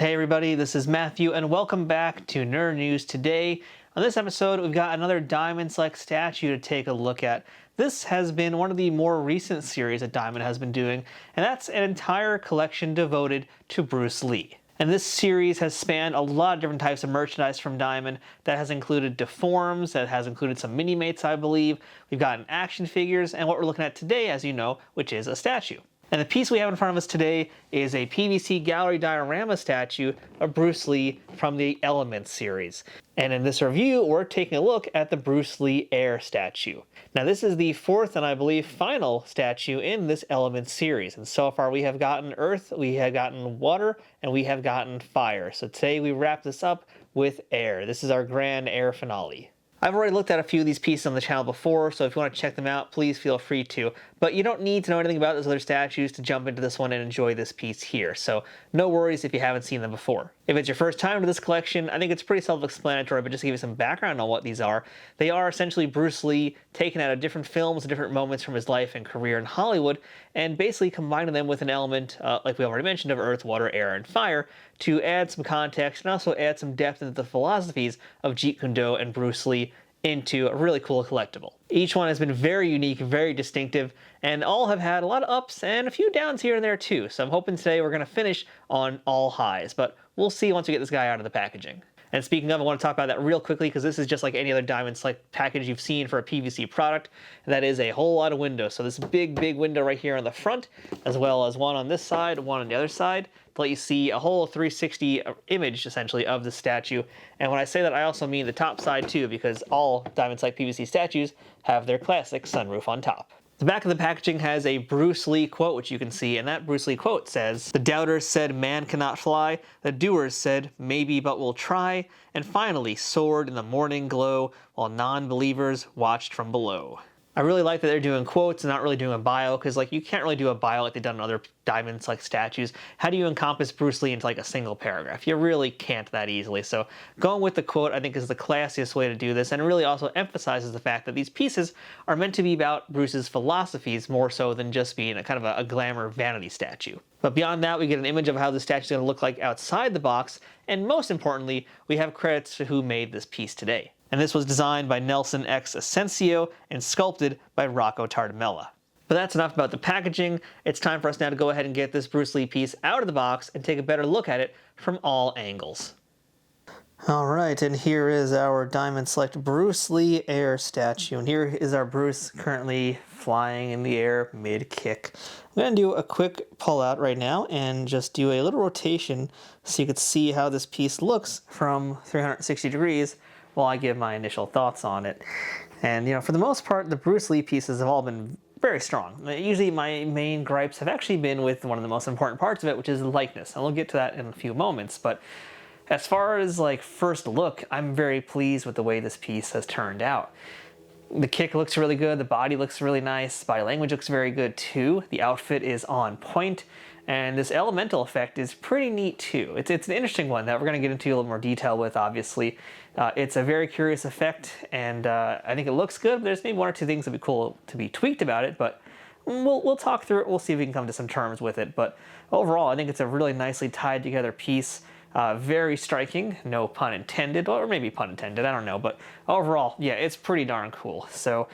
Hey everybody, this is Matthew and welcome back to Nerd News. Today, on this episode, we've got another Diamond Select statue to take a look at. This has been one of the more recent series that Diamond has been doing, and that's an entire collection devoted to Bruce Lee. And this series has spanned a lot of different types of merchandise from Diamond. That has included deforms, that has included some mini-mates, I believe. We've gotten action figures, and what we're looking at today, as you know, which is a statue. And the piece we have in front of us today is a PVC gallery diorama statue of Bruce Lee from the Elements series. And in this review, we're taking a look at the Bruce Lee Air statue. Now this is the fourth and I believe final statue in this Elements series. And so far we have gotten Earth, we have gotten Water, and we have gotten Fire. So today we wrap this up with Air. This is our grand Air finale. I've already looked at a few of these pieces on the channel before, so if you want to check them out, please feel free to. But you don't need to know anything about those other statues to jump into this one and enjoy this piece here, so no worries if you haven't seen them before. If it's your first time to this collection, I think it's pretty self-explanatory, but just to give you some background on what these are, they are essentially Bruce Lee taken out of different films, different moments from his life and career in Hollywood, and basically combining them with an element, like we already mentioned, of Earth, Water, Air, and Fire, to add some context and also add some depth into the philosophies of Jeet Kune Do and Bruce Lee into a really cool collectible. Each one has been very unique, very distinctive, and all have had a lot of ups and a few downs here and there too. So I'm hoping today we're going to finish on all highs, but we'll see once we get this guy out of the packaging. And speaking of, I want to talk about that real quickly because this is just like any other Diamond Select package you've seen for a PVC product. That is a whole lot of windows. So this big window right here on the front, as well as one on this side, one on the other side, to let you see a whole 360 image, essentially, of the statue. And when I say that, I also mean the top side too, because all Diamond Select PVC statues have their classic sunroof on top. The back of the packaging has a Bruce Lee quote, which you can see, and that Bruce Lee quote says, "The doubters said man cannot fly, the doers said maybe but we'll try, and finally soared in the morning glow while non-believers watched from below." I really like that they're doing quotes and not really doing a bio, because like you can't really do a bio like they've done in other Diamond Select statues. How do you encompass Bruce Lee into like a single paragraph? You really can't that easily. So going with the quote I think is the classiest way to do this, and really also emphasizes the fact that these pieces are meant to be about Bruce's philosophies more so than just being a kind of a glamour vanity statue. But beyond that, we get an image of how the statue is going to look like outside the box, and most importantly, we have credits to who made this piece today. And this was designed by Nelson X Asensio and sculpted by Rocco Tardamella. But that's enough about the packaging. It's time for us now to go ahead and get this Bruce Lee piece out of the box and take a better look at it from all angles. Alright, and here is our Diamond Select Bruce Lee Air statue. And here is our Bruce currently flying in the air mid-kick. I'm going to do a quick pull out right now and just do a little rotation so you can see how this piece looks from 360 degrees while I give my initial thoughts on it. And you know, for the most part, the Bruce Lee pieces have all been very strong. Usually my main gripes have actually been with one of the most important parts of it, which is the likeness. And we'll get to that in a few moments, but as far as like first look, I'm very pleased with the way this piece has turned out. The kick looks really good, the body looks really nice, body language looks very good too, the outfit is on point, and this elemental effect is pretty neat too. It's an interesting one that we're going to get into a little more detail with, obviously. It's a very curious effect, and I think it looks good, but there's maybe one or two things that would be cool to be tweaked about it, but we'll talk through it, we'll see if we can come to some terms with it. But overall, I think it's a really nicely tied together piece. Very striking, no pun intended, or maybe pun intended, I don't know, but overall, yeah, it's pretty darn cool. So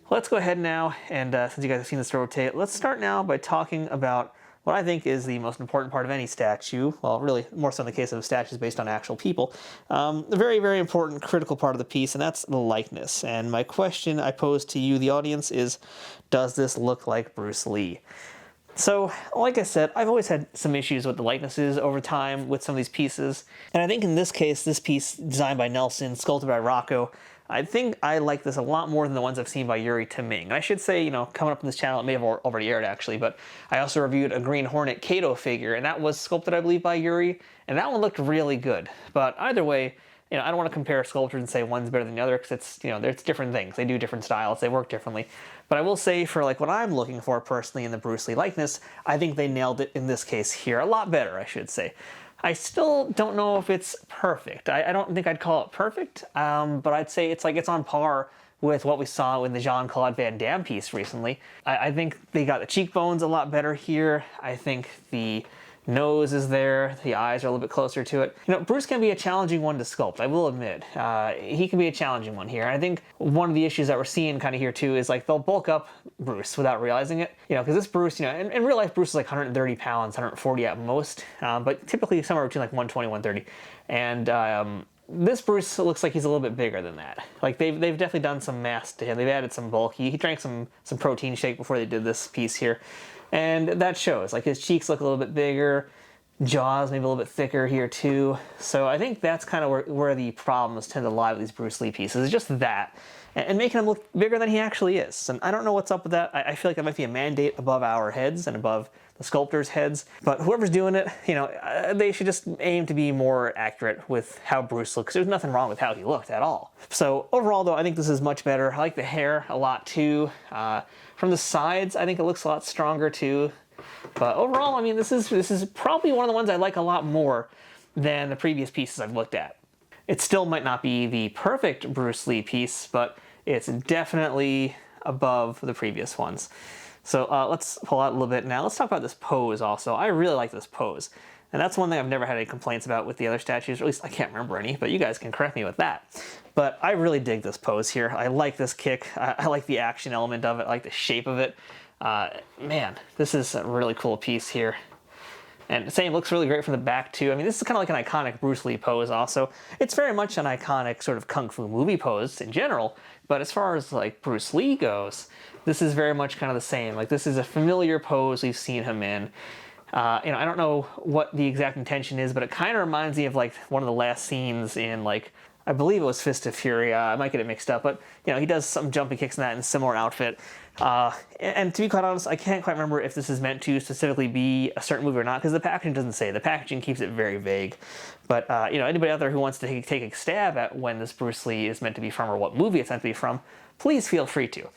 let's go ahead now, and since you guys have seen this rotate, let's start now by talking about what I think is the most important part of any statue, well, really more so in the case of statues based on actual people, a very, very important critical part of the piece, and that's the likeness. And my question I pose to you, the audience, is, does this look like Bruce Lee? So, like I said, I've always had some issues with the likenesses over time with some of these pieces, and I think in this case, this piece designed by Nelson, sculpted by Rocco, I think I like this a lot more than the ones I've seen by Yuri Taming. And I should say, you know, coming up in this channel, it may have already aired actually, but I also reviewed a Green Hornet Kato figure, and that was sculpted, I believe, by Yuri, and that one looked really good. But either way, you know, I don't want to compare sculptures and say one's better than the other, because it's, you know, there's different things. They do different styles, they work differently. But I will say, for like what I'm looking for personally in the Bruce Lee likeness, I think they nailed it in this case here. A lot better, I should say. I still don't know if it's perfect. I don't think I'd call it perfect, but I'd say it's on par with what we saw in the Jean-Claude Van Damme piece recently. I think they got the cheekbones a lot better here. I think the nose is there, the eyes are a little bit closer to it. You know, Bruce can be a challenging one to sculpt, I will admit. He can be a challenging one here. I think one of the issues that we're seeing kind of here too is like they'll bulk up Bruce without realizing it. You know, because this Bruce, you know, in real life Bruce is like 130 pounds, 140 at most, but typically somewhere between like 120, 130. And this Bruce looks like he's a little bit bigger than that. Like they've definitely done some mass to him. They've added some bulk. He drank some protein shake before they did this piece here. And that shows. Like his cheeks look a little bit bigger, jaws maybe a little bit thicker here too. So I think that's kind of where the problems tend to lie with these Bruce Lee pieces, is just that. And making him look bigger than he actually is. And I don't know what's up with that. I feel like that might be a mandate above our heads and above the sculptors' heads. But whoever's doing it, you know, they should just aim to be more accurate with how Bruce looks. There's nothing wrong with how he looked at all. So overall, though, I think this is much better. I like the hair a lot too. From the sides, I think it looks a lot stronger too. But overall, I mean, this is probably one of the ones I like a lot more than the previous pieces I've looked at. It still might not be the perfect Bruce Lee piece, but it's definitely above the previous ones. So let's pull out a little bit now. Let's talk about this pose also. I really like this pose. And that's one thing I've never had any complaints about with the other statues, or at least I can't remember any, but you guys can correct me with that. But I really dig this pose here. I like this kick. I like the action element of it. I like the shape of it. Man, this is a really cool piece here. And same, looks really great from the back too. I mean, this is kind of like an iconic Bruce Lee pose also. It's very much an iconic sort of kung fu movie pose in general, but as far as like Bruce Lee goes, this is very much kind of the same. Like this is a familiar pose we've seen him in. You know, I don't know what the exact intention is, but it kind of reminds me of like one of the last scenes in like, I believe it was Fist of Fury. I might get it mixed up, but you know, he does some jumping kicks in that in a similar outfit. And to be quite honest, I can't quite remember if this is meant to specifically be a certain movie or not, because the packaging doesn't say. The packaging keeps it very vague. But you know, anybody out there who wants to take a stab at when this Bruce Lee is meant to be from or what movie it's meant to be from, please feel free to.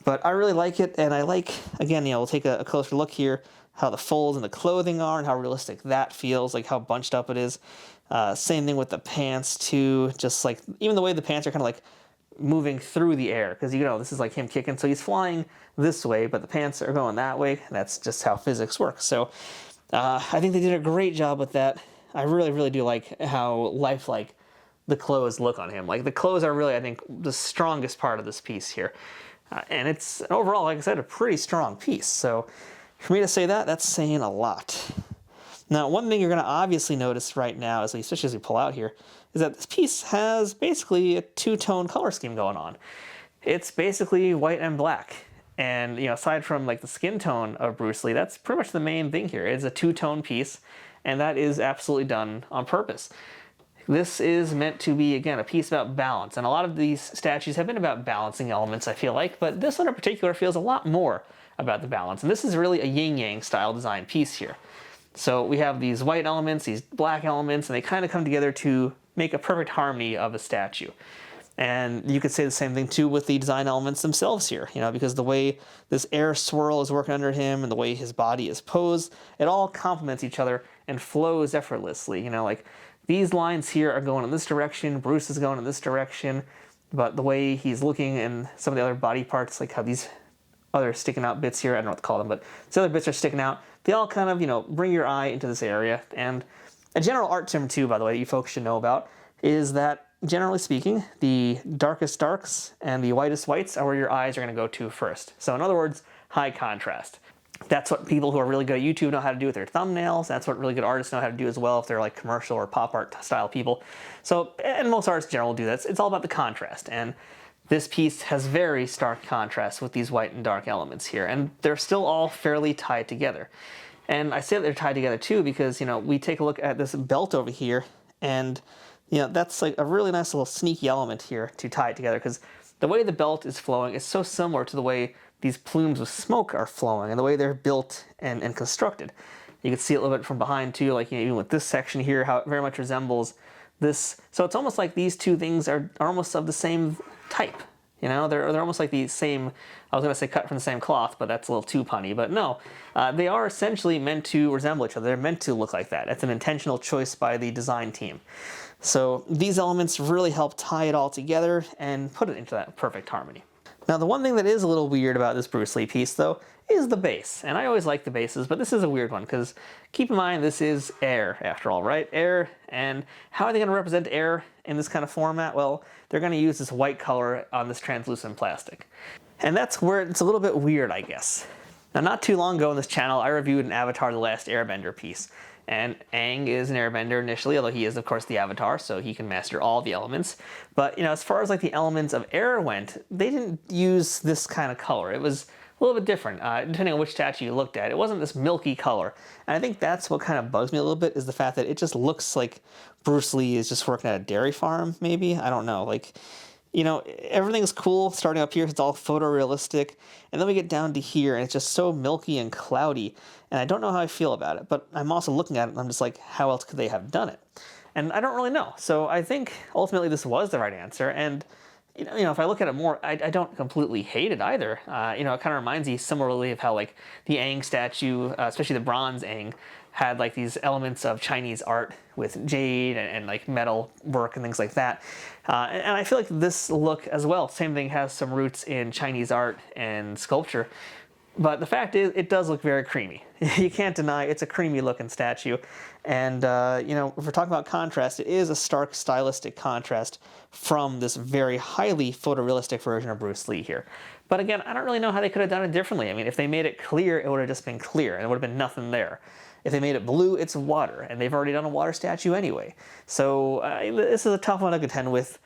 But I really like it, and I like, again, you know, we'll take a closer look here, how the folds and the clothing are and how realistic that feels, like how bunched up it is. Same thing with the pants too, just like even the way the pants are kind of like moving through the air, because you know this is like him kicking, so he's flying this way but the pants are going that way. That's just how physics works. So I think they did a great job with that. I really do like how lifelike the clothes look on him. Like the clothes are really, I think, the strongest part of this piece here, and it's overall, like I said, a pretty strong piece. So for me to say that, that's saying a lot. Now, one thing you're going to obviously notice right now, especially as we pull out here, is that this piece has basically a two-tone color scheme going on. It's basically white and black. And, you know, aside from like the skin tone of Bruce Lee, that's pretty much the main thing here. It's a two-tone piece, and that is absolutely done on purpose. This is meant to be, again, a piece about balance. And a lot of these statues have been about balancing elements, I feel like, but this one in particular feels a lot more about the balance. And this is really a yin-yang style design piece here. So we have these white elements, these black elements, and they kind of come together to make a perfect harmony of a statue. And you could say the same thing too with the design elements themselves here, you know, because the way this air swirl is working under him and the way his body is posed, it all complements each other and flows effortlessly. You know, like these lines here are going in this direction, Bruce is going in this direction, but the way he's looking and some of the other body parts, like how these other sticking out bits here, I don't know what to call them, but these other bits are sticking out. They all kind of, you know, bring your eye into this area. And a general art term too, by the way, that you folks should know about, is that generally speaking, the darkest darks and the whitest whites are where your eyes are going to go to first. So in other words, high contrast. That's what people who are really good at YouTube know how to do with their thumbnails. That's what really good artists know how to do as well if they're like commercial or pop art style people. So, and most artists in general do that. It's all about the contrast. And this piece has very stark contrast with these white and dark elements here, and they're still all fairly tied together. And I say that they're tied together too because, you know, we take a look at this belt over here, and, you know, that's like a really nice little sneaky element here to tie it together, because the way the belt is flowing is so similar to the way these plumes of smoke are flowing and the way they're built and constructed. You can see it a little bit from behind too, like, you know, even with this section here, how it very much resembles this. So it's almost like these two things are almost of the same type. You know, they're almost like the same, I was going to say cut from the same cloth, but that's a little too punny. But no, they are essentially meant to resemble each other. They're meant to look like that. It's an intentional choice by the design team. So these elements really help tie it all together and put it into that perfect harmony. Now, the one thing that is a little weird about this Bruce Lee piece, though, is the base. And I always like the bases, but this is a weird one, because keep in mind, this is air, after all, right? Air, and how are they going to represent air in this kind of format? Well, they're going to use this white color on this translucent plastic. And that's where it's a little bit weird, I guess. Now, not too long ago on this channel, I reviewed an Avatar: The Last Airbender piece. And Aang is an airbender initially, although he is, of course, the Avatar, so he can master all the elements. But, you know, as far as like the elements of air went, they didn't use this kind of color. It was a little bit different, depending on which statue you looked at. It wasn't this milky color. And I think that's what kind of bugs me a little bit, is the fact that it just looks like Bruce Lee is just working at a dairy farm, maybe? I don't know. Like, you know, everything's cool starting up here. It's all photorealistic. And then we get down to here, and it's just so milky and cloudy. And I don't know how I feel about it. But I'm also looking at it, and I'm just like, how else could they have done it? And I don't really know. So I think ultimately this was the right answer. And, you know, if I look at it more, I don't completely hate it either. You know, it kind of reminds me similarly of how, like, the Aang statue, especially the bronze Aang, had like these elements of Chinese art with jade and like metal work and things like that. And I feel like this look as well, same thing, has some roots in Chinese art and sculpture. But the fact is, it does look very creamy. You can't deny it's a creamy looking statue. And, you know, if we're talking about contrast, it is a stark stylistic contrast from this very highly photorealistic version of Bruce Lee here. But again, I don't really know how they could have done it differently. I mean, if they made it clear, it would have just been clear, and there would have been nothing there. If they made it blue, it's water, and they've already done a water statue anyway. So this is a tough one to contend with.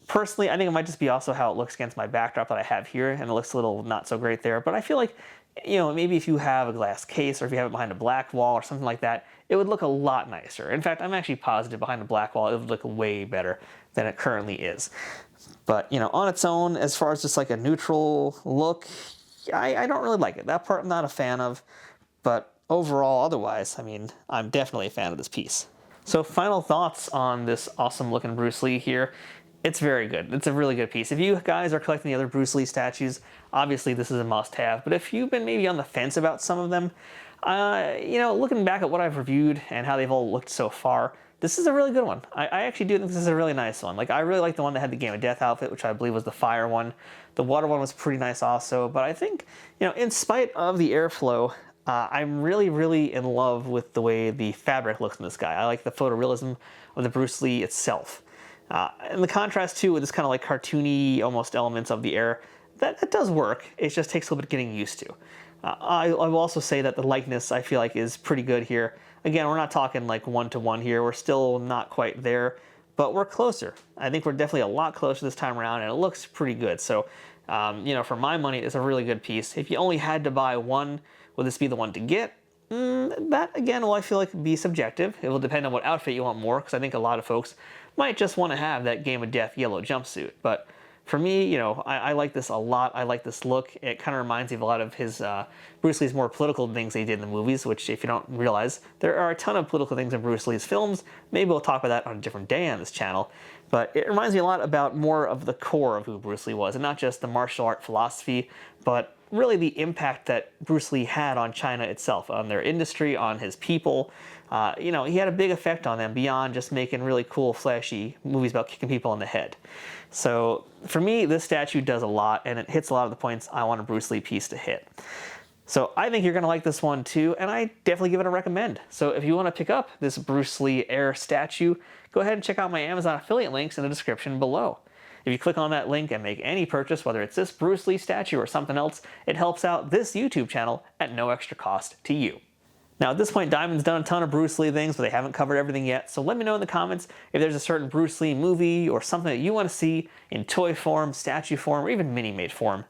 Personally, I think it might just be also how it looks against my backdrop that I have here, and it looks a little not so great there. But I feel like, you know, maybe if you have a glass case or if you have it behind a black wall or something like that, it would look a lot nicer. In fact, I'm actually positive behind a black wall it would look way better than it currently is. But, you know, on its own, as far as just like a neutral look, I don't really like it. That part I'm not a fan of, but overall, otherwise, I mean, I'm definitely a fan of this piece. So final thoughts on this awesome looking Bruce Lee here. It's very good. It's a really good piece. If you guys are collecting the other Bruce Lee statues, obviously this is a must-have. But if you've been maybe on the fence about some of them, you know, looking back at what I've reviewed and how they've all looked so far, this is a really good one. I actually do think this is a really nice one. Like, I really like the one that had the Game of Death outfit, which I believe was the fire one. The water one was pretty nice also. But I think, you know, in spite of the airflow, I'm really, really in love with the way the fabric looks in this guy. I like the photorealism of the Bruce Lee itself. And the contrast, too, with this kind of like cartoony almost elements of the air, that does work. It just takes a little bit getting used to. I will also say that the likeness, I feel like, is pretty good here. Again, we're not talking like one-to-one here. We're still not quite there, but we're closer. I think we're definitely a lot closer this time around, and it looks pretty good. So, you know, for my money, it's a really good piece. If you only had to buy one, would this be the one to get? That, again, will I feel like be subjective. It will depend on what outfit you want more, because I think a lot of folks might just want to have that Game of Death yellow jumpsuit. But for me, you know, I like this a lot. I like this look. It kind of reminds me of a lot of his Bruce Lee's more political things he did in the movies, which, if you don't realize, there are a ton of political things in Bruce Lee's films. Maybe we'll talk about that on a different day on this channel. But it reminds me a lot about more of the core of who Bruce Lee was, and not just the martial art philosophy, but really the impact that Bruce Lee had on China itself, on their industry, on his people. You know, he had a big effect on them beyond just making really cool, flashy movies about kicking people in the head. So for me, this statue does a lot, and it hits a lot of the points I want a Bruce Lee piece to hit. So I think you're going to like this one too, and I definitely give it a recommend. So if you want to pick up this Bruce Lee Air statue, go ahead and check out my Amazon affiliate links in the description below. If you click on that link and make any purchase, whether it's this Bruce Lee statue or something else, it helps out this YouTube channel at no extra cost to you. Now, at this point, Diamond's done a ton of Bruce Lee things, but they haven't covered everything yet, so let me know in the comments if there's a certain Bruce Lee movie or something that you want to see in toy form, statue form, or even mini-made form.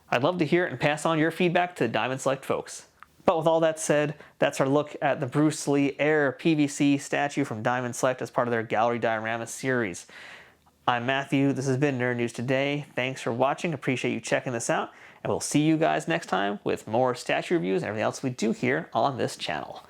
I'd love to hear it and pass on your feedback to the Diamond Select folks. But with all that said, that's our look at the Bruce Lee Air PVC statue from Diamond Select as part of their Gallery Diorama series. I'm Matthew, this has been Nerd News Today. Thanks for watching, appreciate you checking this out, and we'll see you guys next time with more statue reviews and everything else we do here on this channel.